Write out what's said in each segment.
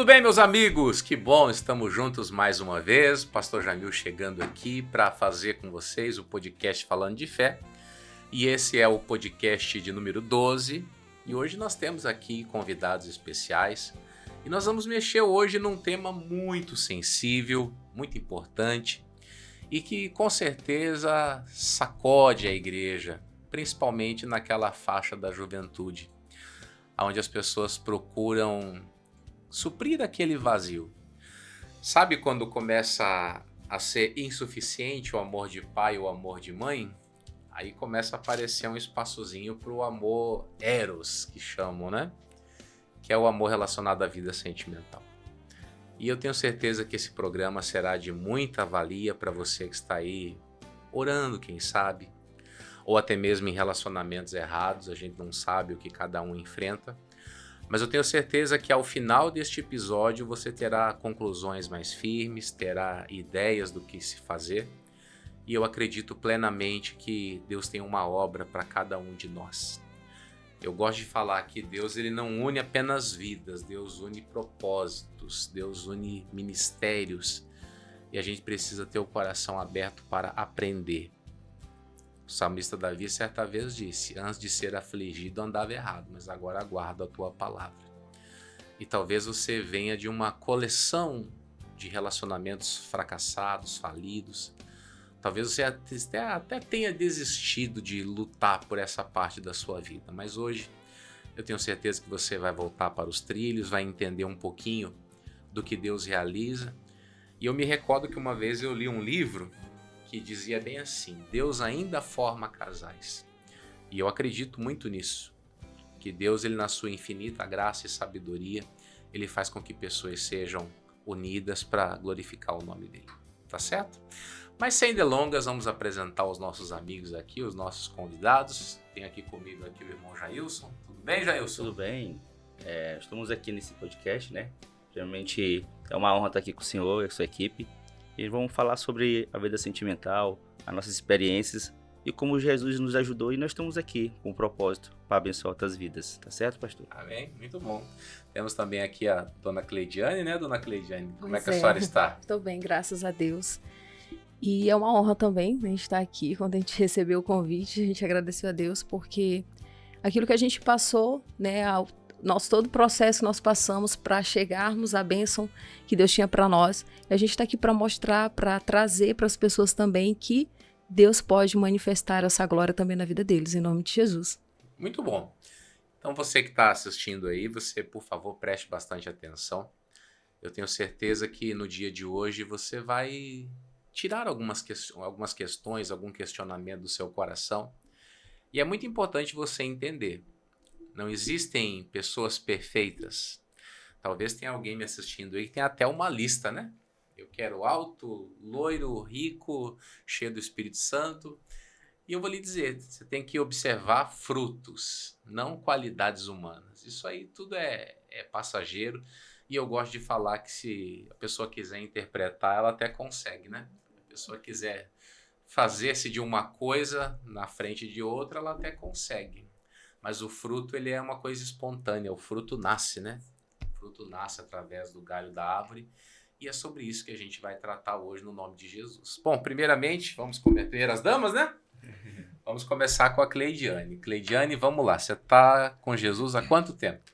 Tudo bem, meus amigos? Que bom, estamos juntos mais uma vez. Pastor Jamil chegando aqui para fazer com vocês o podcast Falando de Fé. E esse é o podcast de número 12. E hoje nós temos aqui convidados especiais. E nós vamos mexer hoje num tema muito sensível, muito importante e que com certeza sacode a igreja, principalmente naquela faixa da juventude, onde as pessoas procuram suprir aquele vazio. Sabe quando começa a ser insuficiente o amor de pai ou o amor de mãe? Aí começa a aparecer um espaçozinho para o amor eros, que chamam, né? Que é o amor relacionado à vida sentimental. E eu tenho certeza que esse programa será de muita valia para você que está aí orando, quem sabe, ou até mesmo em relacionamentos errados, a gente não sabe o que cada um enfrenta. Mas eu tenho certeza que ao final deste episódio você terá conclusões mais firmes, terá ideias do que se fazer. E eu acredito plenamente que Deus tem uma obra para cada um de nós. Eu gosto de falar que Deus ele não une apenas vidas, Deus une propósitos, Deus une ministérios. E a gente precisa ter o coração aberto para aprender. O salmista Davi certa vez disse: antes de ser afligido andava errado, mas agora aguardo a tua palavra. E talvez você venha de uma coleção de relacionamentos fracassados, falidos. Talvez você até tenha desistido de lutar por essa parte da sua vida, mas hoje eu tenho certeza que você vai voltar para os trilhos, vai entender um pouquinho do que Deus realiza. E eu me recordo que uma vez eu li um livro que dizia bem assim: Deus ainda forma casais. E eu acredito muito nisso, que Deus, ele na sua infinita graça e sabedoria, ele faz com que pessoas sejam unidas para glorificar o nome dele. Tá certo? Mas sem delongas, vamos apresentar os nossos amigos aqui, os nossos convidados. Tem aqui comigo aqui o irmão Jailson. Tudo bem, Jailson? Tudo bem. Estamos aqui nesse podcast, né? Realmente é uma honra estar aqui com o senhor e a sua equipe. E vamos falar sobre a vida sentimental, as nossas experiências e como Jesus nos ajudou. E nós estamos aqui com um propósito para abençoar outras vidas. Tá certo, pastor? Amém? Muito bom. Temos também aqui a dona Cleidiane, né, dona Cleidiane? Como é que a senhora está? Estou bem, graças a Deus. E é uma honra também, né, a gente estar aqui. Quando a gente recebeu o convite, a gente agradeceu a Deus, porque aquilo que a gente passou, né, todo o processo que nós passamos para chegarmos à bênção que Deus tinha para nós, a gente está aqui para mostrar, para trazer para as pessoas também que Deus pode manifestar essa glória também na vida deles, em nome de Jesus. Muito bom. Então você que está assistindo aí, você, por favor, preste bastante atenção. Eu tenho certeza que no dia de hoje você vai tirar algumas questões, algum questionamento do seu coração. E é muito importante você entender. Não existem pessoas perfeitas. Talvez tenha alguém me assistindo aí que tem até uma lista, né? Eu quero alto, loiro, rico, cheio do Espírito Santo. E eu vou lhe dizer, você tem que observar frutos, não qualidades humanas. Isso aí tudo é passageiro. E eu gosto de falar que se a pessoa quiser interpretar, ela até consegue, né? Se a pessoa quiser fazer-se de uma coisa na frente de outra, ela até consegue. Mas o fruto, ele é uma coisa espontânea, o fruto nasce, né? O fruto nasce através do galho da árvore e é sobre isso que a gente vai tratar hoje no nome de Jesus. Bom, primeiramente, vamos cometer as damas, né? Vamos começar com a Cleidiane. Cleidiane, vamos lá, você está com Jesus há quanto tempo?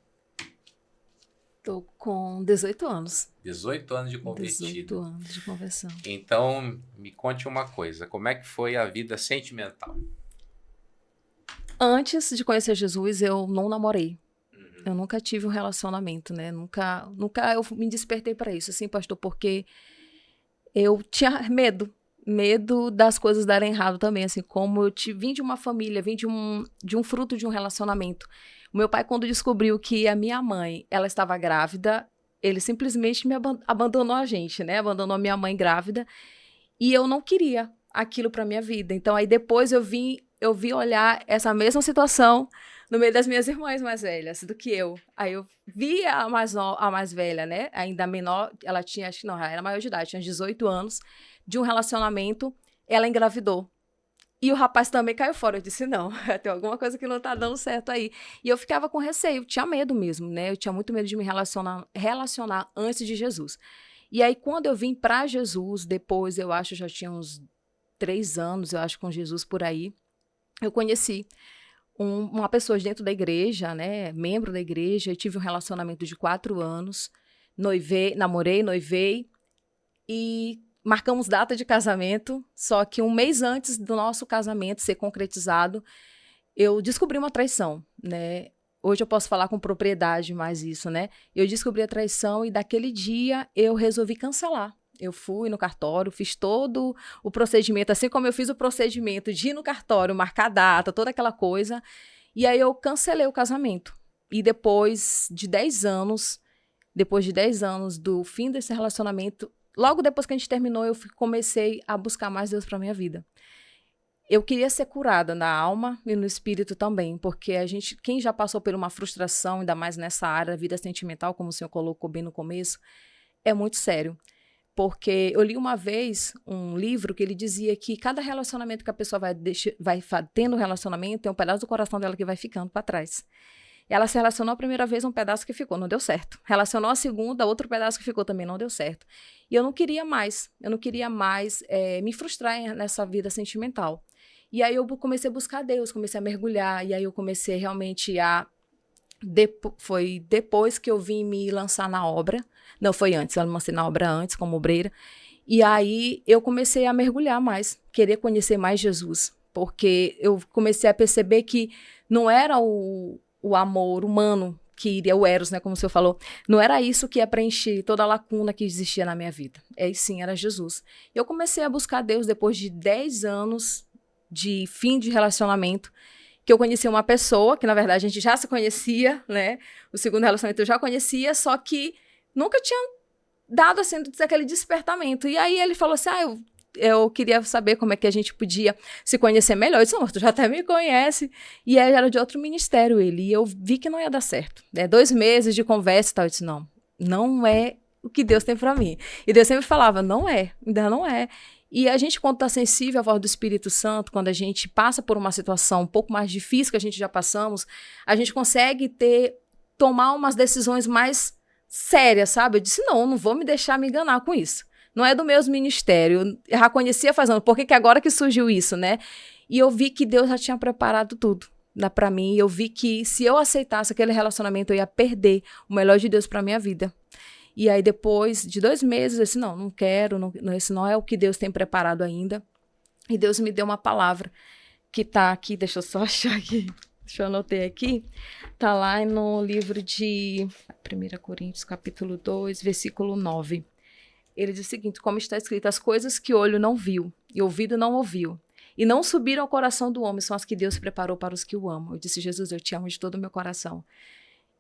Estou com 18 anos. 18 anos de convertido. 18 anos de conversão. Então, me conte uma coisa, como é que foi a vida sentimental? Antes de conhecer Jesus, eu não namorei. Eu nunca tive um relacionamento, né? Nunca eu me despertei para isso, assim, pastor, porque eu tinha medo das coisas darem errado também, assim, como eu vim de uma família, vim de um fruto de um relacionamento. O meu pai, quando descobriu que a minha mãe, ela estava grávida, ele simplesmente me abandonou a gente, né? Abandonou a minha mãe grávida, e eu não queria aquilo para minha vida. Então, aí depois eu vi olhar essa mesma situação no meio das minhas irmãs mais velhas do que eu. Aí eu vi a mais velha, né? Ainda menor, ela tinha, acho que não, ela era maior de idade, tinha 18 anos, de um relacionamento, ela engravidou. E o rapaz também caiu fora. Eu disse, não, tem alguma coisa que não tá dando certo aí. E eu ficava com receio, tinha medo mesmo, né? Eu tinha muito medo de me relacionar antes de Jesus. E aí, quando eu vim para Jesus, depois, eu acho, já tinha uns 3 anos, eu acho, com Jesus por aí, eu conheci uma pessoa dentro da igreja, né? Membro da igreja, eu tive um relacionamento de 4 anos, namorei, noivei, e marcamos data de casamento, só que um mês antes do nosso casamento ser concretizado, eu descobri uma traição, né? Hoje eu posso falar com propriedade mais isso, né? Eu descobri a traição e daquele dia eu resolvi cancelar. Eu fui no cartório, fiz todo o procedimento, assim como eu fiz o procedimento de ir no cartório, marcar data, toda aquela coisa, e aí eu cancelei o casamento. E depois de 10 anos do fim desse relacionamento, logo depois que a gente terminou, eu comecei a buscar mais Deus para minha vida. Eu queria ser curada na alma e no espírito também, porque quem já passou por uma frustração, ainda mais nessa área da vida sentimental, como o senhor colocou bem no começo, é muito sério. Porque eu li uma vez um livro que ele dizia que cada relacionamento que a pessoa vai tendo relacionamento, tem um pedaço do coração dela que vai ficando para trás. Ela se relacionou a primeira vez, um pedaço que ficou, não deu certo. Relacionou a segunda, outro pedaço que ficou também, não deu certo. E eu não queria mais me frustrar nessa vida sentimental. E aí eu comecei a buscar Deus, comecei a mergulhar, e aí eu comecei realmente foi depois que eu vim me lançar na obra. Não, foi antes, eu me lancei na obra antes, como obreira. E aí eu comecei a mergulhar mais, querer conhecer mais Jesus. Porque eu comecei a perceber que não era o amor humano que iria, o Eros, né, como o senhor falou, não era isso que ia preencher toda a lacuna que existia na minha vida. Sim, era Jesus. Eu comecei a buscar Deus depois de 10 anos de fim de relacionamento, que eu conheci uma pessoa, que na verdade a gente já se conhecia, né, o segundo relacionamento eu já conhecia, só que nunca tinha dado, assim, aquele despertamento. E aí ele falou assim, eu queria saber como é que a gente podia se conhecer melhor. Eu disse, não, tu já até me conhece. E aí era de outro ministério ele. E eu vi que não ia dar certo. 2 meses de conversa e tal. Eu disse, não é o que Deus tem pra mim. E Deus sempre falava, não é, ainda não é. E a gente, quando está sensível à voz do Espírito Santo, quando a gente passa por uma situação um pouco mais difícil que a gente já passamos, a gente consegue tomar umas decisões mais sérias, sabe? Eu disse, não vou me deixar me enganar com isso. Não é do meu ministério. Eu já conhecia faz anos. Por que agora que surgiu isso, né? E eu vi que Deus já tinha preparado tudo para mim. E eu vi que se eu aceitasse aquele relacionamento, eu ia perder o melhor de Deus para minha vida. E aí, depois de 2 meses, eu disse, não quero, esse não é o que Deus tem preparado ainda. E Deus me deu uma palavra que está aqui, deixa eu só achar aqui, deixa eu anotar aqui, está lá no livro de 1 Coríntios, capítulo 2, versículo 9. Ele diz o seguinte, como está escrito, as coisas que olho não viu e ouvido não ouviu, e não subiram ao coração do homem, são as que Deus preparou para os que o amam. Eu disse, Jesus, eu te amo de todo o meu coração.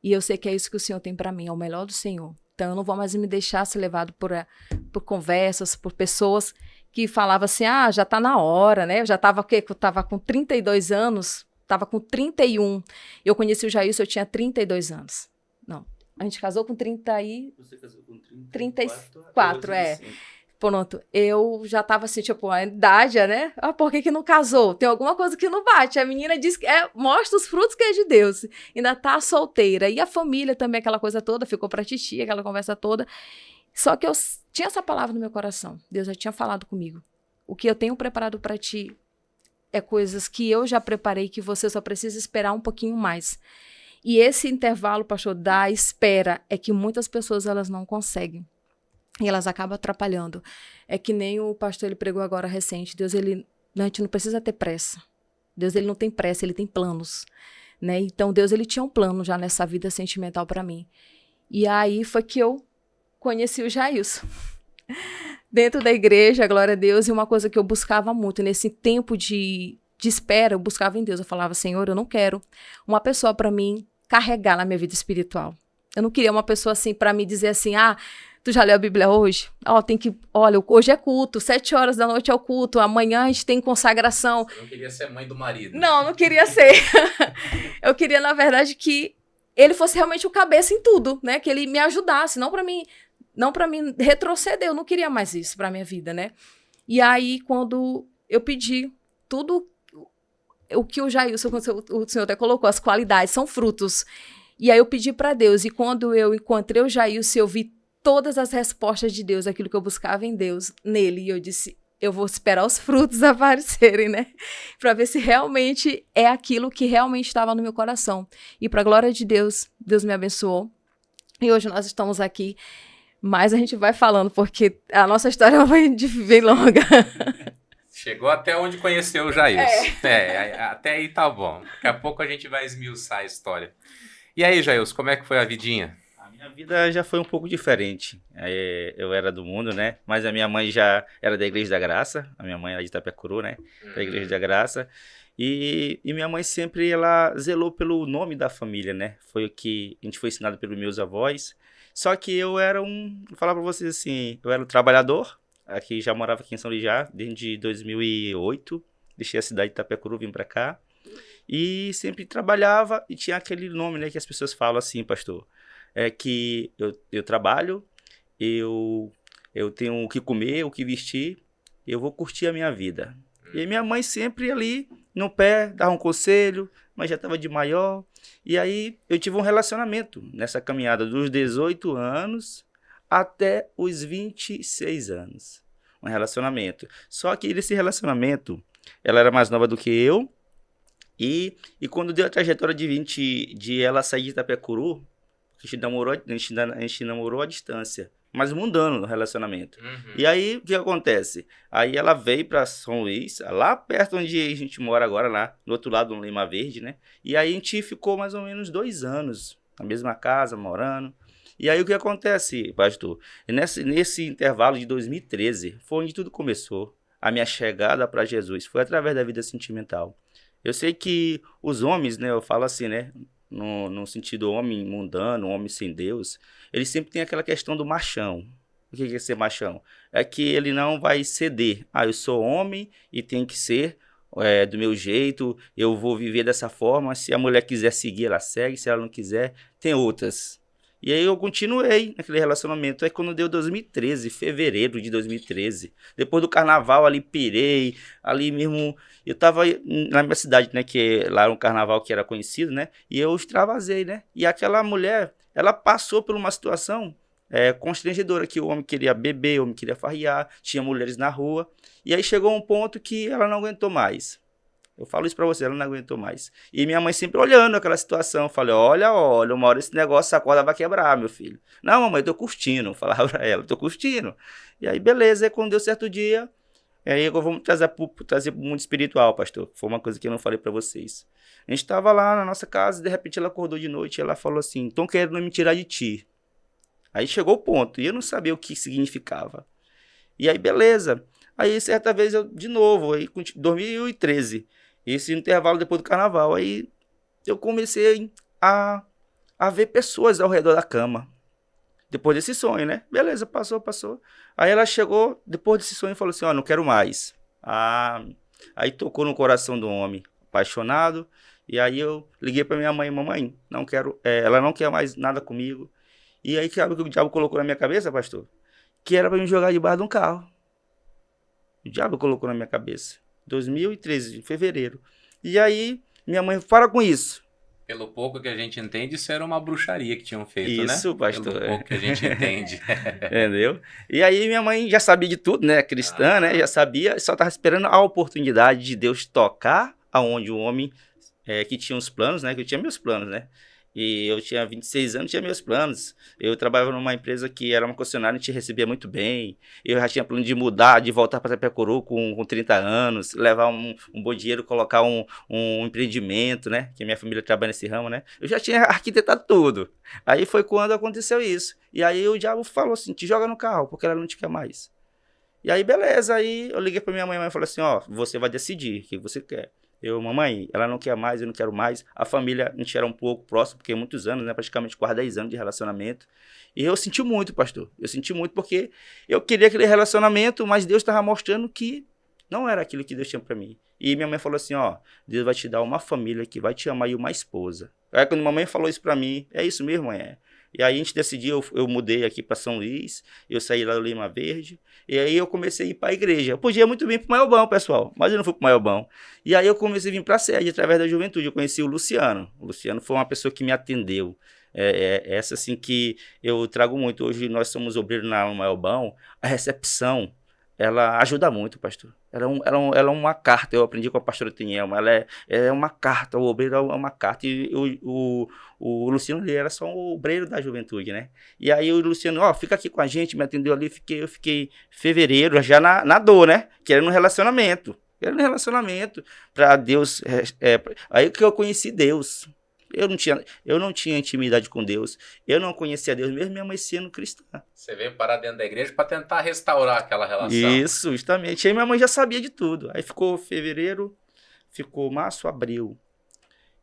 E eu sei que é isso que o Senhor tem para mim, é o melhor do Senhor. Então, eu não vou mais me deixar ser levado por conversas, por pessoas que falavam assim, já está na hora, né? Eu já estava com 32 anos, estava com 31. Eu conheci o Jailson, eu tinha 32 anos. Não, a gente casou com 30 e... Você casou com 34, Pronto, eu já tava assim, tipo, a idade, né? Por que não casou? Tem alguma coisa que não bate. A menina diz que mostra os frutos que é de Deus. Ainda tá solteira. E a família também, aquela coisa toda, ficou pra titia, aquela conversa toda. Só que eu tinha essa palavra no meu coração. Deus já tinha falado comigo. O que eu tenho preparado pra ti é coisas que eu já preparei, que você só precisa esperar um pouquinho mais. E esse intervalo, pastor, da espera, é que muitas pessoas, elas não conseguem. E elas acabam atrapalhando. É que nem o pastor, ele pregou agora recente. Deus, a gente não precisa ter pressa. Deus, ele não tem pressa, ele tem planos. Né? Então, Deus, ele tinha um plano já nessa vida sentimental para mim. E aí foi que eu conheci o Jailson. Dentro da igreja, glória a Deus, e uma coisa que eu buscava muito, nesse tempo de espera, eu buscava em Deus. Eu falava, Senhor, eu não quero uma pessoa para mim carregar na minha vida espiritual. Eu não queria uma pessoa assim para me dizer assim, tu já leu a Bíblia hoje? Olha, hoje é culto, 7 horas da noite é o culto, amanhã a gente tem consagração. Você não queria ser mãe do marido? Não queria ser. Eu queria, na verdade, que ele fosse realmente o cabeça em tudo, né? Que ele me ajudasse, não para mim retroceder. Eu não queria mais isso para minha vida, né? E aí, quando eu pedi tudo o que o Jailson, o senhor até colocou, as qualidades, são frutos. E aí eu pedi para Deus, e quando eu encontrei o Jailson, eu vi todas as respostas de Deus, aquilo que eu buscava em Deus, nele, e eu disse, eu vou esperar os frutos aparecerem, né? Para ver se realmente é aquilo que realmente estava no meu coração. E para a glória de Deus, Deus me abençoou. E hoje nós estamos aqui, mas a gente vai falando, porque a nossa história vai bem longa. Chegou até onde conheceu o Jailson. Até aí tá bom. Daqui a pouco a gente vai esmiuçar a história. E aí, Jailson, como é que foi a vidinha? A minha vida já foi um pouco diferente. Eu era do mundo, né? Mas a minha mãe já era da Igreja da Graça. A minha mãe era de Itapecuru, né? Da Igreja da Graça. E minha mãe sempre, ela zelou pelo nome da família, né? Foi o que a gente foi ensinado pelos meus avós. Só que eu era vou falar pra vocês assim, eu era um trabalhador. Aqui, já morava aqui em São Lijá desde 2008. Deixei a cidade de Itapecuru, vim pra cá. E sempre trabalhava e tinha aquele nome, né? Que as pessoas falam assim, pastor. É que eu trabalho, eu tenho o que comer, o que vestir, eu vou curtir a minha vida. E minha mãe sempre ali no pé, dava um conselho, mas já estava de maior. E aí eu tive um relacionamento nessa caminhada dos 18 anos até os 26 anos. Um relacionamento. Só que nesse relacionamento, ela era mais nova do que eu. E quando deu a trajetória de ela sair de Itapecuru, a gente namorou à distância, mas mudando no relacionamento. E aí, o que acontece? Aí ela veio para São Luís, lá perto onde a gente mora agora, lá no outro lado do Lima Verde, né? E aí a gente ficou mais ou menos 2 anos na mesma casa, morando. E aí o que acontece, pastor? Nesse intervalo de 2013, foi onde tudo começou. A minha chegada para Jesus foi através da vida sentimental. Eu sei que os homens, né, eu falo assim, né, no sentido homem mundano, homem sem Deus, eles sempre têm aquela questão do machão. O que é ser machão? É que ele não vai ceder. Eu sou homem e tem que ser do meu jeito, eu vou viver dessa forma. Se a mulher quiser seguir, ela segue. Se ela não quiser, tem outras. E aí eu continuei naquele relacionamento. Aí quando deu 2013, fevereiro de 2013, depois do carnaval ali pirei, ali mesmo, eu tava na minha cidade, né, que lá era um carnaval que era conhecido, né, e eu extravasei, né, e aquela mulher, ela passou por uma situação constrangedora, que o homem queria beber, o homem queria farrear, tinha mulheres na rua, e aí chegou um ponto que ela não aguentou mais. Eu falo isso pra você, ela não aguentou mais. E minha mãe sempre olhando aquela situação. Eu falei, olha, uma hora esse negócio, essa corda vai quebrar, meu filho. Não, mamãe, eu tô curtindo. Eu falava pra ela, tô curtindo. E aí, beleza. Aí quando deu certo dia, aí eu vou trazer pro mundo espiritual, pastor. Foi uma coisa que eu não falei pra vocês. A gente tava lá na nossa casa, de repente ela acordou de noite e ela falou assim, estão querendo me tirar de ti. Aí chegou o ponto, e eu não sabia o que significava. E aí, beleza. Aí, certa vez, de novo, aí, 2013... Esse intervalo depois do carnaval. Aí eu comecei a ver pessoas ao redor da cama. Depois desse sonho, né? Beleza, passou. Aí ela chegou, depois desse sonho, e falou assim, não quero mais. Aí tocou no coração do homem, apaixonado. E aí eu liguei pra minha mãe, mamãe, não quero, ela não quer mais nada comigo. E aí, sabe o que o diabo colocou na minha cabeça, pastor? Que era pra me jogar debaixo de um carro. O diabo colocou na minha cabeça. 2013, em fevereiro. E aí, minha mãe, para com isso. Pelo pouco que a gente entende, isso era uma bruxaria que tinham feito, isso, né? Isso, pastor. Pelo pouco que a gente entende. Entendeu? E aí, minha mãe já sabia de tudo, né? Cristã, né? Já sabia, só estava esperando a oportunidade de Deus tocar aonde o homem que tinha os planos, né? Que eu tinha meus planos, né? E eu tinha 26 anos, tinha meus planos. Eu trabalhava numa empresa que era uma concessionária, a gente recebia muito bem. Eu já tinha plano de mudar, de voltar para Itapecuru com 30 anos, levar um bom dinheiro, colocar um empreendimento, né? Que minha família trabalha nesse ramo, né? Eu já tinha arquitetado tudo. Aí foi quando aconteceu isso. E aí o diabo falou assim, te joga no carro, porque ela não te quer mais. E aí, beleza. Aí eu liguei para minha mãe e falei assim, você vai decidir o que você quer. Mamãe, ela não quer mais, eu não quero mais. A família, a gente era um pouco próximo, porque muitos anos, né? Praticamente quase 10 anos de relacionamento. E eu senti muito, pastor. Eu senti muito porque eu queria aquele relacionamento, mas Deus estava mostrando que não era aquilo que Deus tinha para mim. E minha mãe falou assim, Deus vai te dar uma família que vai te amar e uma esposa. Aí quando a mamãe falou isso para mim, é isso mesmo, E aí a gente decidiu, eu mudei aqui para São Luís, eu saí lá do Lima Verde, e aí eu comecei a ir para a igreja. Eu podia muito bem para o Maiobão, pessoal, mas eu não fui para o Maiobão. E aí eu comecei a vir para a sede, através da juventude. Eu conheci o Luciano. O Luciano foi uma pessoa que me atendeu. Essa assim que eu trago muito. Hoje nós somos obreiros no Maiobão, a recepção, ela ajuda muito, pastor. Ela é uma carta, eu aprendi com a pastora Tinielma, ela é uma carta, o obreiro é uma carta, e o Luciano, ele era só um obreiro da juventude, né? E aí o Luciano, fica aqui com a gente, me atendeu ali, eu fiquei fevereiro, já na dor, né? Querendo um relacionamento, para Deus, aí que eu conheci Deus. Eu não tinha intimidade com Deus. Eu não conhecia Deus, mesmo minha mãe sendo cristã. Você veio parar dentro da igreja para tentar restaurar aquela relação. Isso, justamente. Aí minha mãe já sabia de tudo. Aí ficou fevereiro, ficou março, abril.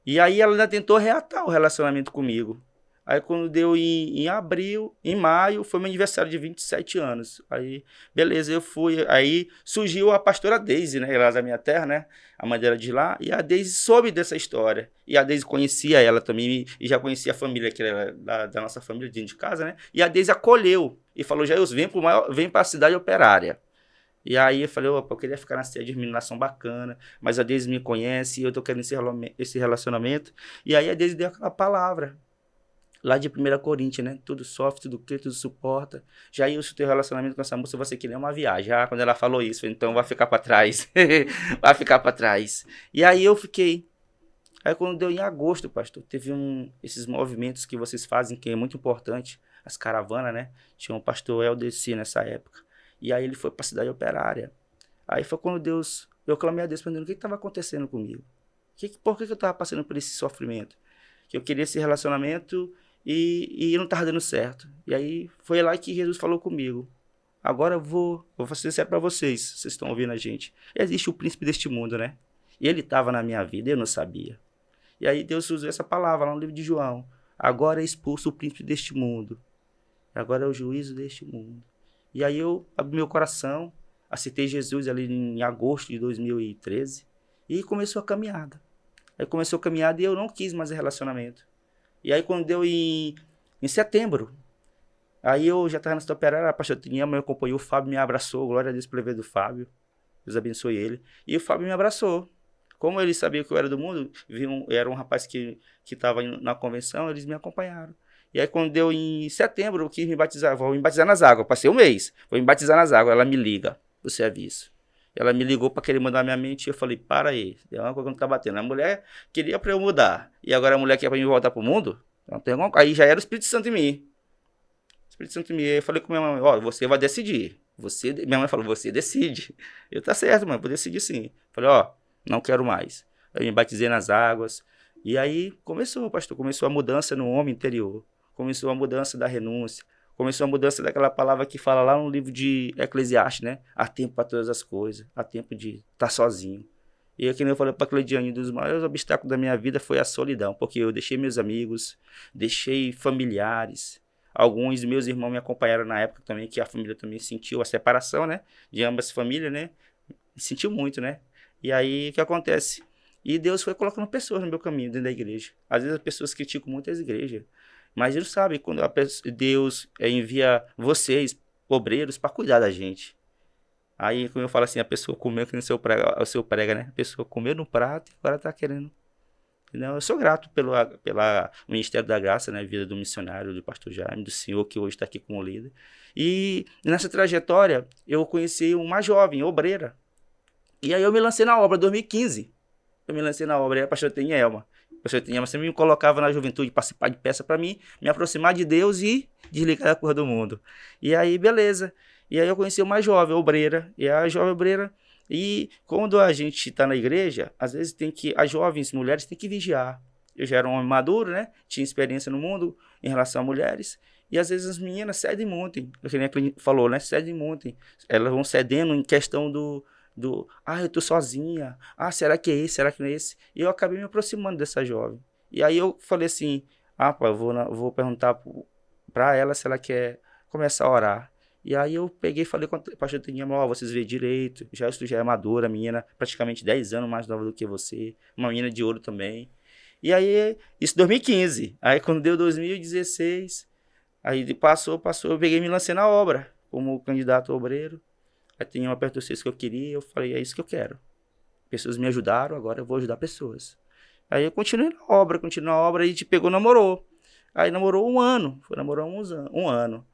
E aí ela ainda tentou reatar o relacionamento comigo. Aí quando deu em abril, em maio, foi meu aniversário de 27 anos. Aí, beleza, eu fui. Aí surgiu a pastora Deise, né? Lá da minha terra, né? A mãe dela de lá. E a Deise soube dessa história. E a Deise conhecia ela também. E já conhecia a família, que era da nossa família, dentro de casa, né? E a Deise acolheu. E falou, Jailson, vem para a cidade operária. E aí eu falei, opa, eu queria ficar na sede de iluminação bacana, mas a Deise me conhece e eu tô querendo esse relacionamento. E aí a Deise deu aquela palavra. Lá de 1 Coríntios, né? Tudo sofre, tudo crê, tudo suporta. Já o teu relacionamento com essa moça vai ser que nem uma viagem. Quando ela falou isso, então vai ficar para trás. Vai ficar para trás. E aí eu fiquei. Aí quando deu em agosto, pastor, teve esses movimentos que vocês fazem, que é muito importante, as caravanas, né? Tinha um pastor Eldeci nessa época. E aí ele foi para a cidade operária. Aí foi quando eu clamei a Deus, perguntando o que estava acontecendo comigo. Por que eu estava passando por esse sofrimento? Que eu queria esse relacionamento e não estava dando certo. E aí foi lá que Jesus falou comigo. Agora eu vou ser sincero para vocês estão ouvindo a gente. Existe o príncipe deste mundo, né? E ele estava na minha vida, eu não sabia. E aí Deus usou essa palavra lá no livro de João. Agora é expulso o príncipe deste mundo. Agora é o juízo deste mundo. E aí eu abri meu coração, aceitei Jesus ali em agosto de 2013 e começou a caminhada. Aí começou a caminhada e eu não quis mais relacionamento. E aí quando deu em setembro, aí eu já estava na cidade operária, a pastora Tinielma me acompanhou, o Fábio me abraçou, glória a Deus pelo do Fábio, Deus abençoe ele. E o Fábio me abraçou. Como ele sabia que eu era do mundo, era um rapaz que estava na convenção, eles me acompanharam. E aí quando deu em setembro, eu quis me batizar, vou me batizar nas águas, passei um mês, vou me batizar nas águas, ela me liga do serviço. Ela me ligou para querer mudar minha mente e eu falei, para aí, tem uma coisa que não tá batendo. A mulher queria para eu mudar e agora a mulher quer para eu voltar pro mundo? Então, tem alguma... Aí já era o Espírito Santo em mim. O Espírito Santo em mim. Eu falei com minha mãe, você vai decidir. Minha mãe falou, você decide. Eu, tá certo, mãe, vou decidir sim. Falei, não quero mais. Eu me batizei nas águas. E aí começou, pastor, começou a mudança no homem interior. Começou a mudança da renúncia. Começou a mudança daquela palavra que fala lá no livro de Eclesiastes, né? Há tempo para todas as coisas. Há tempo de estar sozinho. E aqui eu falei para a Cleidiane, um dos maiores obstáculos da minha vida foi a solidão. Porque eu deixei meus amigos, deixei familiares. Alguns meus irmãos me acompanharam na época também, que a família também sentiu a separação, né? De ambas as famílias, né? Sentiu muito, né? E aí, o que acontece? E Deus foi colocando pessoas no meu caminho, dentro da igreja. Às vezes as pessoas criticam muito as igrejas. Mas Deus sabe, quando Deus envia vocês, obreiros, para cuidar da gente. Aí, como eu falo assim, a pessoa comeu, que no seu prega, né? A pessoa comeu no prato e agora está querendo. Entendeu? Eu sou grato pela Ministério da Graça, né? A vida do missionário, do pastor Jaime, do senhor que hoje está aqui como líder. E nessa trajetória, eu conheci uma jovem, obreira. E aí eu me lancei na obra, em 2015. Eu me lancei na obra, aí a pastora Tinielma. A pastora Tinielma sempre me colocava na juventude, participar de peça para mim, me aproximar de Deus e desligar da cor do mundo. E aí, beleza. E aí eu conheci uma jovem obreira, e a jovem obreira, e quando a gente está na igreja, às vezes as jovens mulheres têm que vigiar. Eu já era um homem maduro, né? Tinha experiência no mundo em relação a mulheres, e às vezes as meninas cedem muito, que nem a Clínica falou, né? Cedem muito. Elas vão cedendo em questão eu tô sozinha, será que é esse, será que não é esse? E eu acabei me aproximando dessa jovem. E aí eu falei assim, eu vou perguntar pra ela se ela quer começar a orar. E aí eu peguei e falei com a pastora Tinielma, vocês veem direito, já é madura, menina, praticamente 10 anos mais nova do que você, uma menina de ouro também. E aí, isso em 2015. Aí quando deu 2016, Aí passou, eu peguei e me lancei na obra, como candidato obreiro. Aí tinha uma perto que eu queria, eu falei, é isso que eu quero. Pessoas me ajudaram, agora eu vou ajudar pessoas. Aí eu continuei na obra, e a gente pegou, namorou. Aí namorou um ano, foi namorar um ano.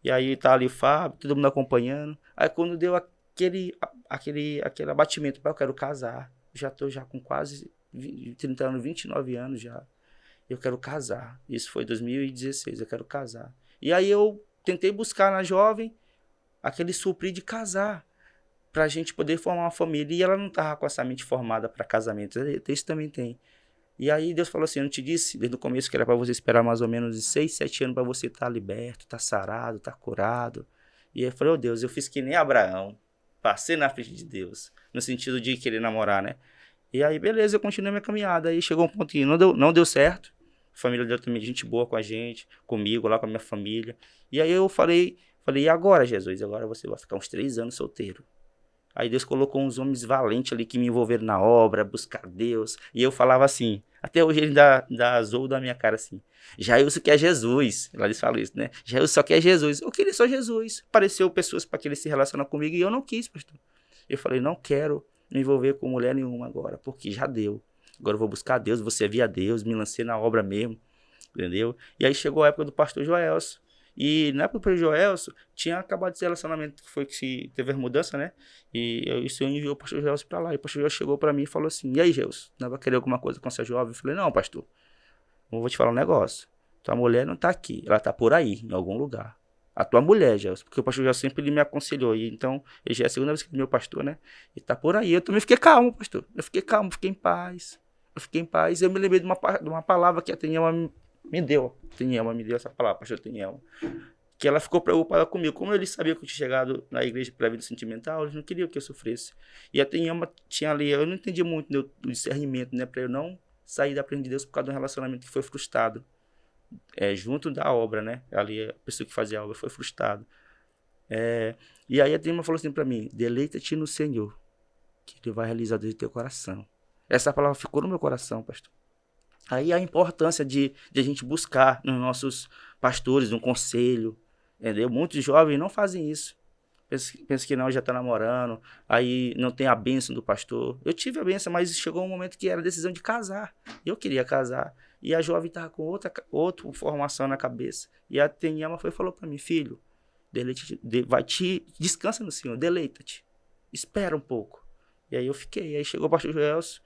E aí tá ali o Fábio, todo mundo acompanhando. Aí quando deu aquele abatimento, eu quero casar. Já tô já com quase 30 anos, 29 anos já. Eu quero casar. Isso foi 2016, eu quero casar. E aí eu tentei buscar na jovem aquele suprir de casar, pra gente poder formar uma família. E ela não tava com essa mente formada para casamento. Isso também tem. E aí Deus falou assim, eu não te disse desde o começo que era para você esperar mais ou menos de 6, 7 anos para você estar liberto, estar sarado, estar curado. E eu falei, Deus, eu fiz que nem Abraão, passei na frente de Deus, no sentido de querer namorar, né? E aí, beleza, eu continuei minha caminhada. Aí chegou um ponto que não deu certo. A família deu também gente boa com a gente, comigo, lá com a minha família. E aí eu falei, e agora, Jesus? Agora você vai ficar uns 3 anos solteiro. Aí Deus colocou uns homens valentes ali que me envolveram na obra, buscar Deus. E eu falava assim, até hoje ele dá azul da minha cara assim. Jailson quer Jesus. Lá eles falam isso, né? Jailson só quer Jesus. Eu queria só Jesus. Apareceu pessoas para que ele se relacionar comigo e eu não quis, pastor. Eu falei, não quero me envolver com mulher nenhuma agora, porque já deu. Agora eu vou buscar Deus, vou servir a Deus, me lancei na obra mesmo, entendeu? E aí chegou a época do pastor Joelson. E na época do pastor Joelson, tinha acabado esse relacionamento, que foi que teve a mudança, né? E o Senhor enviou o pastor Joelson pra lá. E o pastor Joelson chegou pra mim e falou assim, e aí, Gelson, não vai querer alguma coisa com essa jovem? Eu falei, não, pastor, eu vou te falar um negócio. Tua mulher não tá aqui, ela tá por aí, em algum lugar. A tua mulher, Gelson, porque o pastor Gelson sempre ele me aconselhou. E então, ele já é a segunda vez que ele é meu pastor, né? Ele tá por aí. Eu também fiquei calmo, pastor. Eu fiquei calmo, fiquei em paz. Eu me lembrei de uma palavra que a Tenielma me deu. Tenielma me deu essa palavra, pastor Tenielma. Que ela ficou preocupada comigo. Como ele sabia que eu tinha chegado na igreja pela vida sentimental, eles não queriam que eu sofresse. E a Tenielma tinha ali, eu não entendi muito do discernimento, né? Pra eu não sair da presença de Deus por causa de um relacionamento que foi frustrado. Junto da obra, né? Ali a pessoa que fazia a obra foi frustrado. E aí a Tenielma falou assim pra mim, deleita-te no Senhor, que Ele vai realizar desde o teu coração. Essa palavra ficou no meu coração, pastor. Aí a importância de a gente buscar nos nossos pastores um conselho, entendeu? Muitos jovens não fazem isso. Pensa que não, já está namorando, aí não tem a bênção do pastor. Eu tive a bênção, mas chegou um momento que era decisão de casar. Eu queria casar. E a jovem estava com outra formação na cabeça. E a Tenielma falou para mim, filho, descansa no Senhor, deleita-te. Espera um pouco. E aí eu fiquei. Aí chegou o pastor Joelson,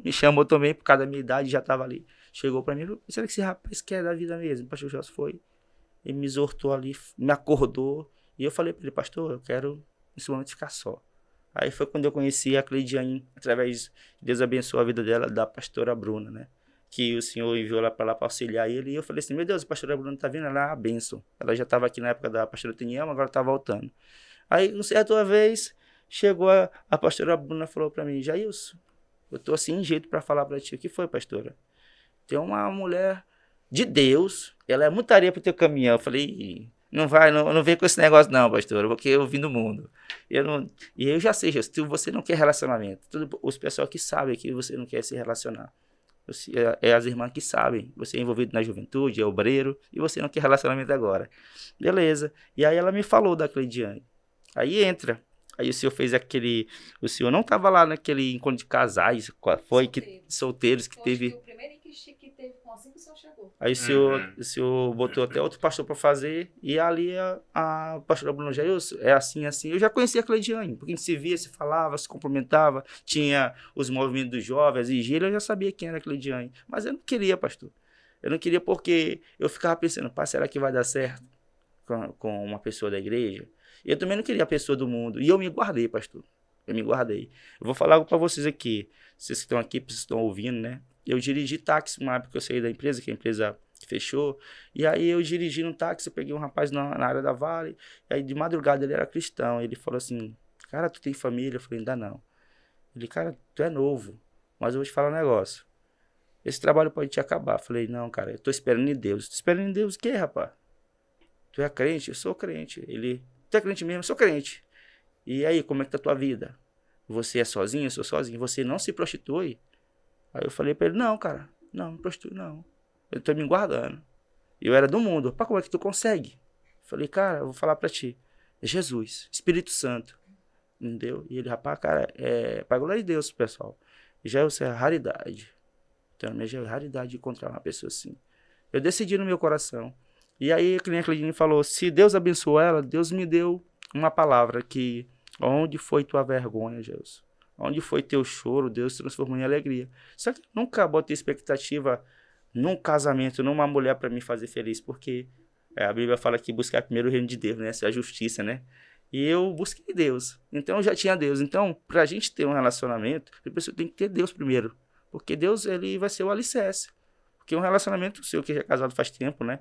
me chamou também, por causa da minha idade, já estava ali. Chegou para mim, será que esse rapaz quer da vida mesmo? O pastor Joelson foi, ele me exortou ali, me acordou. E eu falei para ele, pastor, eu quero nesse momento ficar só. Aí foi quando eu conheci a Cleidiane, através de Deus abençoou a vida dela, da pastora Bruna, né? Que o Senhor enviou lá para auxiliar ele. E eu falei assim, meu Deus, a pastora Bruna tá vindo, ela é uma bênção. Ela já estava aqui na época da pastora Tenielma, agora tá voltando. Aí, uma certa vez, chegou a pastora Bruna, falou para mim, Jailson, eu tô assim, em jeito para falar para ti. O que foi, pastora? Tem uma mulher de Deus, ela é muita areia pro teu caminhão. Eu falei, não vem com esse negócio não, pastora, porque eu vim do mundo. E eu já sei, se você não quer relacionamento, os pessoal que sabem que você não quer se relacionar. As irmãs que sabem, você é envolvido na juventude, é obreiro, e você não quer relacionamento agora. Beleza. E aí ela me falou da Cleidiane. Aí entra. Aí o senhor fez o senhor não estava lá naquele encontro de casais, solteiros que teve. O primeiro que teve com assim que o senhor chegou. Aí o senhor botou até outro pastor para fazer, e ali a pastora Bruna Jailson, é assim. Eu já conhecia a Cleidiane, porque a gente se via, se falava, se cumprimentava, tinha os movimentos dos jovens, e eu já sabia quem era a Cleidiane. Mas eu não queria, pastor. Eu não queria porque eu ficava pensando, será que vai dar certo com uma pessoa da igreja? Eu também não queria a pessoa do mundo. E eu me guardei, pastor. Eu vou falar algo para vocês aqui. Vocês que estão aqui, vocês estão ouvindo, né? Eu dirigi táxi uma época que eu saí da empresa, que a empresa fechou. E aí eu dirigi no táxi, eu peguei um rapaz na área da Vale. E aí de madrugada ele era cristão. Ele falou assim, cara, tu tem família? Eu falei, ainda não. Ele, cara, tu é novo, mas eu vou te falar um negócio. Esse trabalho pode te acabar. Eu falei, não, cara, eu tô esperando em Deus. Tô esperando em Deus o quê, rapaz? Tu é crente? Eu sou crente. Ele... Tu é crente mesmo? Eu sou crente. E aí, como é que tá a tua vida? Você é sozinho? Eu sou sozinho. Você não se prostitui? Aí eu falei pra ele, não, cara. Não, me prostitui, não. Eu tô me guardando. Eu era do mundo. Pá, como é que tu consegue? Falei, cara, eu vou falar pra ti. É Jesus, Espírito Santo. Entendeu? E ele, rapaz, cara, pra glória de Deus, pessoal. Já eu sei a raridade. Então, já é raridade encontrar uma pessoa assim. Eu decidi no meu coração. E aí, que nem a Cleidine falou, se Deus abençoou ela, Deus me deu uma palavra que, onde foi tua vergonha, Jesus? Onde foi teu choro, Deus transformou em alegria. Só que eu nunca botei expectativa num casamento, numa mulher para me fazer feliz, porque a Bíblia fala que buscar primeiro o reino de Deus, né? Essa é a justiça, né? E eu busquei Deus. Então, eu já tinha Deus. Então, pra gente ter um relacionamento, a pessoa tem que ter Deus primeiro. Porque Deus, ele vai ser o alicerce. Porque um relacionamento seu que já é casado faz tempo, né?